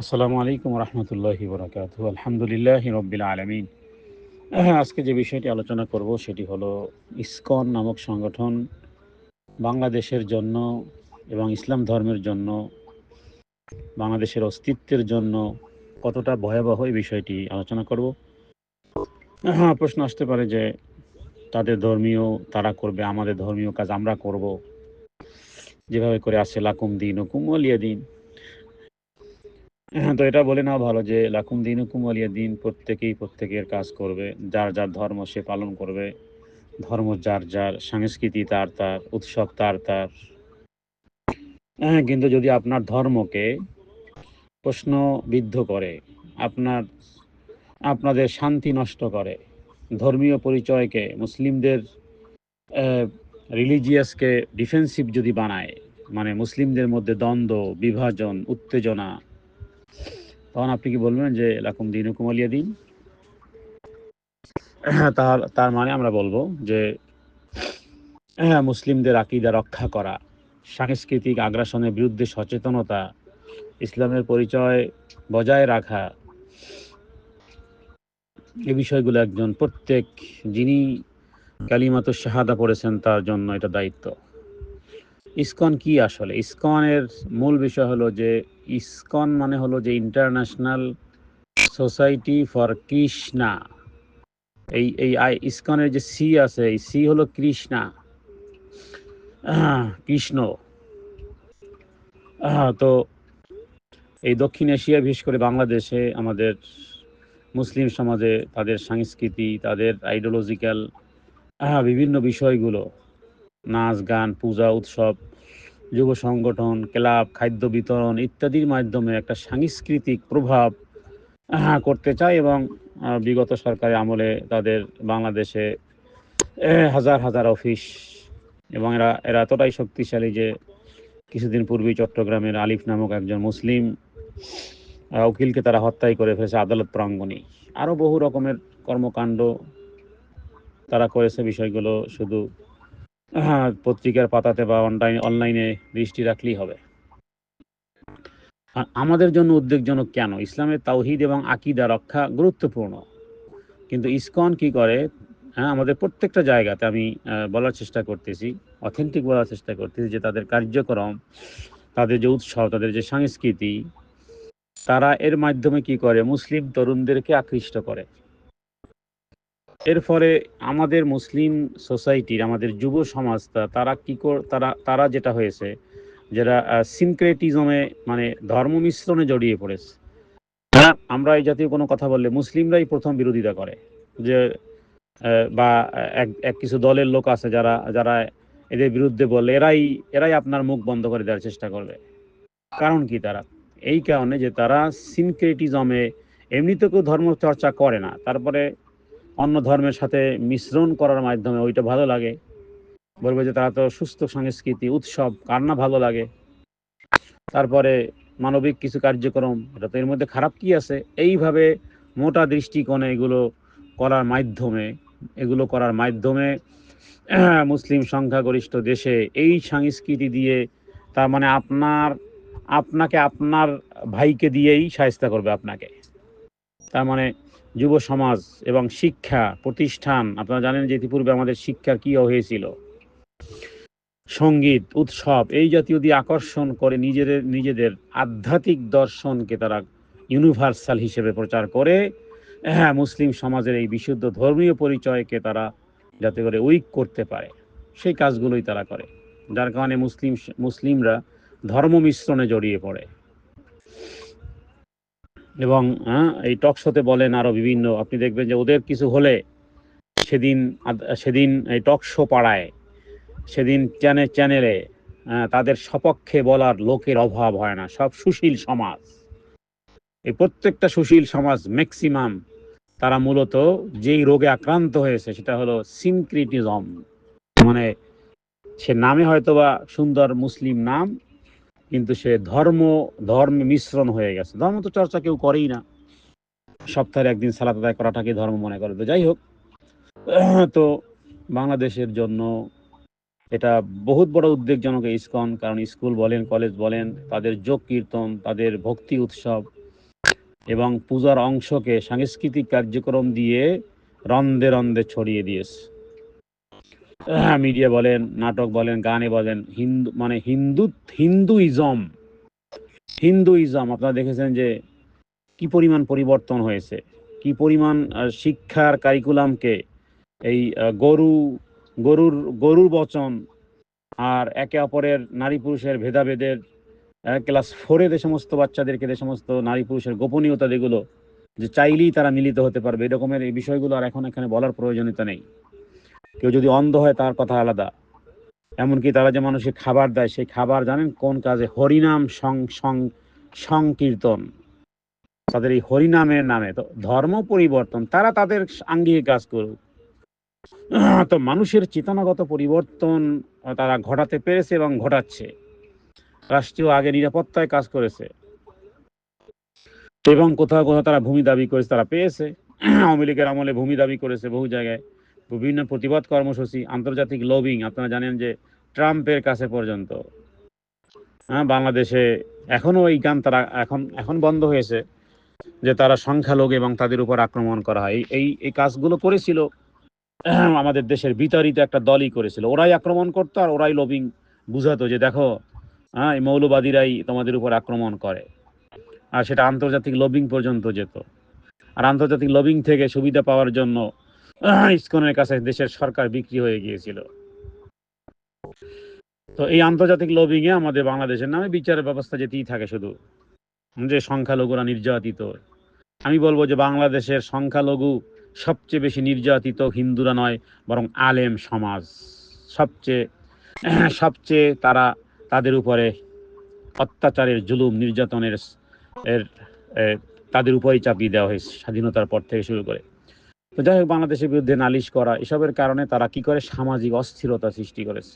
আসসালামু আলাইকুম রহমতুল্লাহি বরকাতুহু। আলহামদুলিল্লাহি রব্বিল আলামিন। আজকে যে বিষয়টি আলোচনা করব সেটি হলো ইসকন নামক সংগঠন বাংলাদেশের জন্য এবং ইসলাম ধর্মের জন্য, বাংলাদেশের অস্তিত্বের জন্য কতটা ভয়াবহ এই বিষয়টি আলোচনা করব। প্রশ্ন আসতে পারে যে তাদের ধর্মীয় তারা করবে, আমাদের ধর্মীয় কাজ আমরা করব, যেভাবে করে আসছে লাকুম দীনুকুম ওয়ালিয়া দিন। তো এটা বলে নেওয়া ভালো যে লাকুম দীনুকুম ওয়ালিয়া দিন, প্রত্যেকেই প্রত্যেকের কাজ করবে, যার যার ধর্ম সে পালন করবে, ধর্ম যার যার, সংস্কৃতি তার তার, উৎসব তার তার। কিন্তু যদি আপনার ধর্মকে প্রশ্নবিদ্ধ করে, আপনার আপনাদের শান্তি নষ্ট করে, ধর্মীয় পরিচয়কে মুসলিমদের রিলিজিয়াসকে ডিফেন্সিভ যদি বানায়, মানে মুসলিমদের মধ্যে দ্বন্দ্ব, বিভাজন, উত্তেজনা, তখন আপনি কি বলবেন যে লাকুম দীনুকুম ওয়ালিয়া দিন? তার তার মানে আমরা বলবো যে মুসলিমদের আকীদা রক্ষা করা, সাংস্কৃতিক আগ্রাসনের বিরুদ্ধে সচেতনতা, ইসলামের পরিচয় বজায় রাখা, এই বিষয়গুলো একজন প্রত্যেক যিনি কালিমাতুশ শাহাদা পড়েছেন তার জন্য এটা দায়িত্ব। ইসকন কি আসলে? ইসকনের মূল বিষয় হলো যে ইসকন মানে হলো যে ইন্টারন্যাশনাল সোসাইটি ফর কৃষ্ণা। এই ইসকনের যে সি আছে, এই সি হলো কৃষ্ণা, কৃষ্ণ। তো এই দক্ষিণ এশিয়া, বিশেষ করে বাংলাদেশে আমাদের মুসলিম সমাজে তাদের সংস্কৃতি, তাদের আইডিওলজিক্যাল বিভিন্ন বিষয়গুলো, নাচ গান, পূজা, উৎসব, যুব সংগঠন, ক্লাব, খাদ্য বিতরণ ইত্যাদির মাধ্যমে একটা সাংস্কৃতিক প্রভাব করতে চায়। এবং বিগত সরকারের আমলে তাদের বাংলাদেশে হাজার হাজার অফিস, এবং এরা এরা এতটাই শক্তিশালী যে কিছুদিন পূর্বেই চট্টগ্রামের আলিফ নামক একজন মুসলিম উকিলকে তারা হত্যাই করে ফেলেছে আদালত প্রাঙ্গণে। আরও বহু রকমের কর্মকাণ্ড তারা করেছে। বিষয়গুলো শুধু পত্রিকার পাতাতে বা অনলাইনে দৃষ্টি রাখলেই হবে। আর আমাদের জন্য উদ্বেগজনক কেন? ইসলামের তাওহীদ এবং আকীদা রক্ষা গুরুত্বপূর্ণ, কিন্তু ইসকন কি করে? আমাদের প্রত্যেকটা জায়গাতে আমি বলার চেষ্টা করতেছি, অথেন্টিক বলার চেষ্টা করতেছি যে তাদের কার্যক্রম, তাদের যে উৎসব, তাদের যে সংস্কৃতি, তারা এর মাধ্যমে কি করে? মুসলিম তরুণদেরকে আকৃষ্ট করে। এর ফলে আমাদের মুসলিম সোসাইটির, আমাদের যুব সমাজটা তারা কি তারা তারা যেটা হয়েছে, যারা সিনক্রেটিজমে মানে ধর্ম মিশ্রণে জড়িয়ে পড়েছে। আমরা এই জাতীয় কোনো কথা বললে মুসলিমরাই প্রথম বিরোধিতা করে, যে বা এক এক কিছু দলের লোক আছে যারা যারা এদের বিরুদ্ধে বললে এরাই এরাই আপনার মুখ বন্ধ করে দেওয়ার চেষ্টা করবে। কারণ কি? তারা এই কারণে যে তারা সিনক্রেটিজমে এমনিতে কেউ ধর্ম চর্চা করে না, তারপরে অন্য ধর্মের সাথে মিশ্রণ করার মাধ্যমে ওইটা ভালো লাগে, বলবে যে তারা তো সুস্থ সংস্কৃতি, উৎসব, কার না ভালো লাগে। তারপরে মানবিক কিছু কার্যক্রম, এটা তো এর মধ্যে খারাপ কি আছে? এইভাবে মোটা দৃষ্টিকোণে এগুলো করার মাধ্যমে মুসলিম সংখ্যাগরিষ্ঠ দেশে এই সংস্কৃতি দিয়ে, তার মানে আপনাকে আপনার ভাইকে দিয়েই শায়েস্তা করবে আপনাকে। তার মানে যুব সমাজ এবং শিক্ষা প্রতিষ্ঠান, আপনারা জানেন যে ইতিপূর্বে আমাদের শিক্ষার কি হয়েছিল, সঙ্গীত, উৎসব এই জাতীয় দিয়ে আকর্ষণ করে নিজেদের আধ্যাত্মিক দর্শনকে তারা ইউনিভার্সাল হিসেবে প্রচার করে। মুসলিম সমাজের এই বিশুদ্ধ ধর্মীয় পরিচয়কে তারা যাতে করে উইক করতে পারে, সেই কাজগুলোই তারা করে। যার কারণে মুসলিমরা ধর্ম মিশ্রণে জড়িয়ে পড়ে। এবং এই টক শোতে বলেন, আরো বিভিন্ন, আপনি দেখবেন যে ওদের কিছু হলে সেদিন সেদিন এই টক শো পাড়ায়, সেদিন চ্যানেলে তাদের সপক্ষে বলার লোকের অভাব হয় না। সব সুশীল সমাজ, এই প্রত্যেকটা সুশীল সমাজ ম্যাক্সিমাম তারা মূলত যেই রোগে আক্রান্ত হয়েছে সেটা হলো সিনক্রিটিজম। মানে সে নামে হয়তোবা সুন্দর মুসলিম নাম, কিন্তু সে ধর্মে মিশ্রণ হয়ে গেছে। ধর্ম তো চর্চা কেউ করেই না, সপ্তাহের একদিন সালাত আদায় করাটাকে ধর্ম মনে করে। তো যাই হোক, তো বাংলাদেশের জন্য এটা বহুত বড় উদ্বেগজনক ইসকন। কারণ স্কুল বলেন, কলেজ বলেন, তাদের যোগ কীর্তন, তাদের ভক্তি উৎসব, এবং পূজার অংশকে সাংস্কৃতিক কার্যক্রম দিয়ে রন্দে রন্দে ছড়িয়ে দিয়েছে। মিডিয়া বলেন, নাটক বলেন, গানে বলেন, হিন্দুইজম আপনারা দেখেছেন যে কি পরিমাণ পরিবর্তন হয়েছে, কি পরিমাণ শিক্ষার কারিকুলামকে এই গরুর বচন আর একে অপরের নারী পুরুষের ভেদাভেদের, ক্লাস 4-এ যে সমস্ত বাচ্চাদেরকে যে সমস্ত নারী পুরুষের গোপনীয়তা, যেগুলো যে চাইলেই তারা মিলিত হতে পারবে, এরকমের এই বিষয়গুলো আর এখন এখানে বলার প্রয়োজনীয়তা নেই। কেউ যদি অন্ধ হয় তার কথা আলাদা। এমনকি তারা যে মানুষকে খাবার দেয়, সেই খাবার জানেন কোন কাজে? হরিনাম সংকীর্তন। তাদের এই হরিনামের নামে তো ধর্ম পরিবর্তন, তারা তাদের আঙ্গিকে কাজ করুক। তো মানুষের চেতনাগত পরিবর্তন তারা ঘটাতে পেরেছে এবং ঘটাচ্ছে। রাষ্ট্রীয় আগে নিরাপত্তায় কাজ করেছে এবং কোথাও কোথাও তারা ভূমি দাবি করেছে, তারা পেয়েছে। আওয়ামী লীগের আমলে ভূমি দাবি করেছে বহু জায়গায়, বিভিন্ন প্রতিবাদ কর্মসূচি, আন্তর্জাতিক লবিং। আপনারা জানেন যে ট্রাম্পের কাছে পর্যন্ত বাংলাদেশে এখনো এই গান তারা এখন বন্ধ হয়েছে, যে তারা সংখ্যালঘু এবং তাদের উপর আক্রমণ করা হয়। এই কাজগুলো করেছিল আমাদের দেশের বিতাড়িত একটা দলই করেছিল। ওরাই আক্রমণ করতো আর ওরাই লবিং বুঝাতো যে দেখো, এই মৌলবাদীরাই তোমাদের উপর আক্রমণ করে। আর সেটা আন্তর্জাতিক লবিং পর্যন্ত যেত। আর আন্তর্জাতিক লবিং থেকে সুবিধা পাওয়ার জন্য ইসকনের কাছে দেশের সরকার বিক্রি হয়ে গিয়েছিল। তো এই আন্তর্জাতিক লবিং এ আমাদের বাংলাদেশের নামে বিচারের ব্যবস্থা যেতেই থাকে, শুধু যে সংখ্যালঘুরা নির্যাতিত। আমি বলবো যে বাংলাদেশের সংখ্যালঘু সবচেয়ে বেশি নির্যাতিত হিন্দুরা নয়, বরং আলেম সমাজ সবচেয়ে সবচেয়ে তারা, তাদের উপরে অত্যাচারের, জুলুম, নির্যাতনের তাদের উপরেই চাপিয়ে দেওয়া হয়েছে স্বাধীনতার পর থেকে শুরু করে। তো যাই হোক, বাংলাদেশের বিরুদ্ধে নালিশ করা, এসবের কারণে তারা কি করে? সামাজিক অস্থিরতা সৃষ্টি করেছে,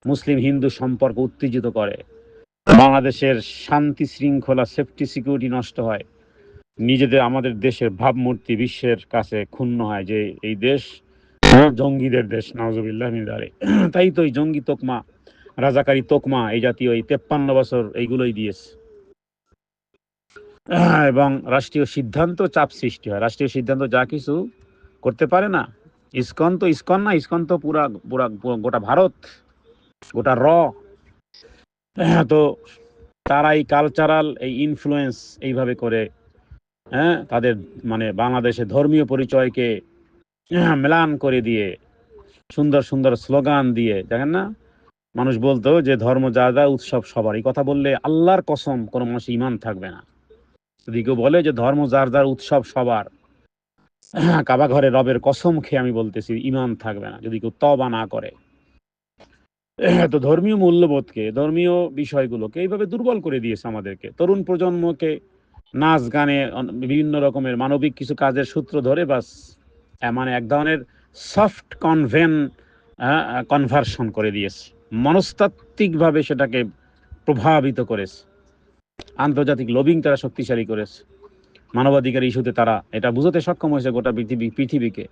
মুসলিম হিন্দু সম্পর্ক উত্তেজিত করে, বাংলাদেশের শান্তি শৃঙ্খলা, সেফটি সিকিউরিটি নষ্ট হয়, নিজেদের আমাদের দেশের ভাবমূর্তি বিশ্বের কাছে ক্ষুণ্ণ হয় যে এই দেশ জঙ্গিদের দেশ, নাউজুবিল্লাহ মিন যালিক। তাই তো এই জঙ্গি তোকমা, রাজাকারী তোকমা, এই জাতীয় এই 53 বছর এইগুলোই দিয়েছে। এবং রাষ্ট্রীয় সিদ্ধান্ত চাপ সৃষ্টি হয়। রাষ্ট্রীয় সিদ্ধান্ত যা কিছু করতে পারে না। ইসকন তো ইসকন না, ইসকন তো পুরা পুরা গোটা ভারত, গোটা তো তারা এই কালচারাল এই ইনফ্লুয়েন্স এইভাবে করে, তাদের বাংলাদেশের ধর্মীয় পরিচয়কে মেলান করে দিয়ে, সুন্দর সুন্দর স্লোগান দিয়ে, দেখেন না, মানুষ বলতো যে ধর্ম যা যা উৎসব সবার। এই কথা বললে আল্লাহর কসম কোনো মানুষের ইমান থাকবে না। যদি কেউ বলে যে ধর্ম যার যার উৎসব সবার, কাবা ঘরে রবের কসম খেয়ে আমি বলতেছি ইমান থাকবে না যদি কেউ তওবা না করে। তো ধর্মীয় মূল্যবোধকে, ধর্মীয় বিষয়গুলোকে এইভাবে দুর্বল করে দিয়েছে আমাদেরকে। তরুণ প্রজন্মকে নাচ গানে বিভিন্ন রকমের মানবিক কিছু কাজের সূত্র ধরে বাস এক ধরনের সফট কনভার্সন করে দিয়েছে, মনস্তাত্ত্বিকভাবে সেটাকে প্রভাবিত করেছে। আন্তর্জাতিক লবিং তারা শক্তিশালী করেছে, মানবাধিকার ইস্যুতে তারা এটা বুঝতে সক্ষম হয়েছে গোটা পৃথিবীকে,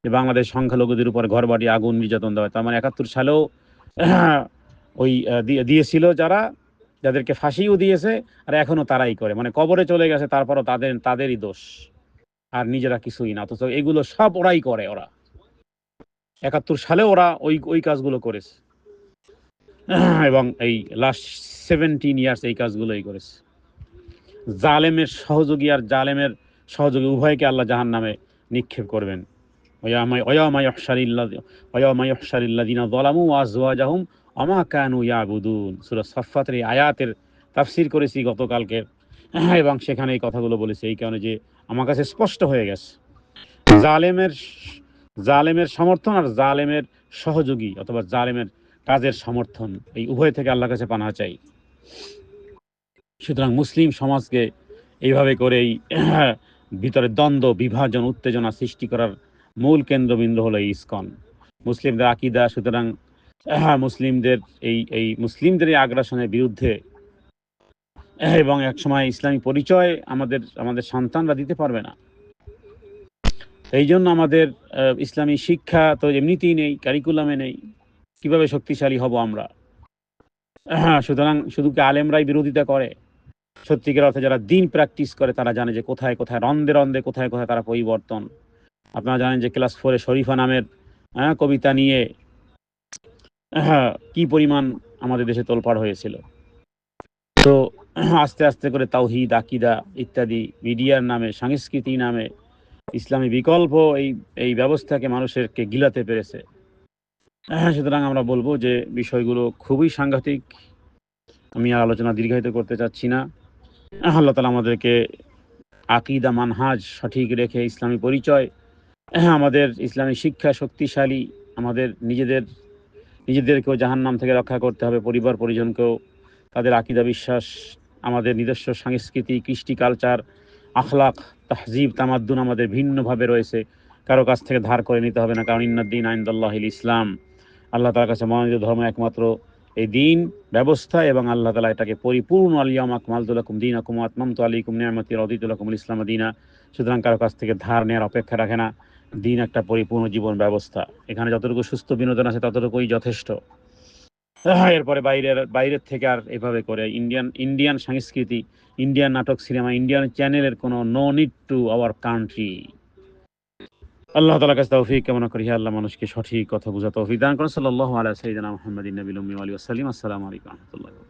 যে বাংলাদেশ সংখ্যালঘুদের উপর ঘরবাড়ি আগুন নির্যাতন দেওয়া। তার 71 সালেও ওই দিয়েছিল যাদেরকে ফাঁসিও দিয়েছে, আর এখনো তারাই করে, কবরে চলে গেছে, তারপরও তাদেরই দোষ, আর নিজেরা কিছুই না। অথচ এগুলো সব ওরাই করে। ওরা 71 সালে ওরা ওই কাজগুলো করেছে, এবং এই লাস্ট 17 ইয়ার্স এই কাজগুলোই করেছে। জালেমের সহযোগী আর জালেমের সহযোগী উভয়কে আল্লাহ জাহান্নামে নিক্ষেপ করবেন। ওয়ায়ামা ইহশারিল্লাযিনা যালামু ওয়া আযওয়াজাহুম ওয়া মা কানু ইয়াবুদুন। সূরা সাফফাতের এই আয়াতের তাফসীর করেছি গতকালকে, এবং সেখানে এই কথাগুলো বলেছি এই কারণে যে আমার কাছে স্পষ্ট হয়ে গেছে, জালেমের সমর্থন আর জালেমের সহযোগী অথবা জালেমের কাজের সমর্থন, এই উভয় থেকে আল্লাহর কাছে পানাহ চাই। সুতরাং মুসলিম সমাজকে এইভাবে করেই ভিতরে দ্বন্দ্ব, বিভাজন, উত্তেজনা সৃষ্টি করার মূল কেন্দ্রবিন্দু হলো ইসকন, মুসলিমদের আকীদা। সুতরাং মুসলিমদের এই আগ্রাসনের বিরুদ্ধে, এবং একসময় ইসলামী পরিচয় আমাদের সন্তানরা দিতে পারবে না। এই জন্য আমাদের ইসলামী শিক্ষা তো এমনিতেই নেই, কারিকুলামে নেই, কিভাবে শক্তিশালী হব আমরা? সুতরাং শুধু কি আলেমরাই বিরোধিতা করে? সত্যিকার অর্থে যারা দিন প্র্যাকটিস করে তারা জানে যে কোথায় কোথায় রন্ধে রন্ধে কোথায় কোথায় তারা পরিবর্তন। আপনারা জানেন যে ক্লাস 4-এ শরীফা নামের কবিতা নিয়ে কি পরিমাণ আমাদের দেশে তোলপাড় হয়েছিল। তো আস্তে আস্তে করে তাওহীদ, আকীদা ইত্যাদি মিডিয়ার নামে, সংস্কৃতি নামে ইসলামী বিকল্প এই এই ব্যবস্থাকে মানুষেরকে গিলাতে পেরেছে। সুতরাং আমরা বলবো যে বিষয়গুলো খুবই সাংঘাতিক। আমি আর আলোচনা দীর্ঘায়িত করতে চাচ্ছি না। আল্লাহ তাআলা আমাদেরকে আকীদা, মানহাজ সঠিক রেখে ইসলামী পরিচয়, আমাদের ইসলামী শিক্ষা শক্তিশালী, আমাদের নিজেদেরকেও জাহান্নাম থেকে রক্ষা করতে হবে, পরিবার পরিজনকেও। তাদের আকীদা বিশ্বাস, আমাদের নিজস্ব সংস্কৃতি, কৃষ্টি, কালচার, আখলাক, তাহজিব, তামাদ্দুন আমাদের ভিন্নভাবে রয়েছে। কারো কাছ থেকে ধার করে নিতে হবে না, কারণ ইন্নাদ-দীন ইনদাল্লাহিল ইসলাম। আল্লাহ তাআলার কাছে মনোনীত ধর্ম একমাত্র এই দিন ব্যবস্থা, এবং আল্লাহ তাআলা এটাকে পরিপূর্ণ আল-ইয়াওমা আকমালতু লাকুম দীনাকুম ওয়া আতমামতু আলাইকুম নি'মাতি ওয়া রাদিতু লাকুমুল ইসলামা দীনা। সুতরাং কারো কাছ থেকে ধার নেওয়ার অপেক্ষা রাখে না। দিন একটা পরিপূর্ণ জীবন ব্যবস্থা। এখানে যতটুকু সুস্থ বিনোদন আছে ততটুকুই যথেষ্ট। এরপরে বাইরের থেকে আর এভাবে করে ইন্ডিয়ান সংস্কৃতি, ইন্ডিয়ান নাটক, সিনেমা, ইন্ডিয়ান চ্যানেলের কোনো no need to our country. আল্লাহ তাআলার কাছে তৌফিক কামনা করি। হে আল্লাহ মানুষকে সঠিক কথা বোঝার তৌফিক দান করুন। সাল্লাল্লাহু আলা সাইয়্যিদিনা মুহাম্মাদিন নবিয়্যিল উম্মি ওয়া আলিহি ওয়াসাল্লাম। আসসালামু আলাইকুম ওয়া রাহমাতুল্লাহি।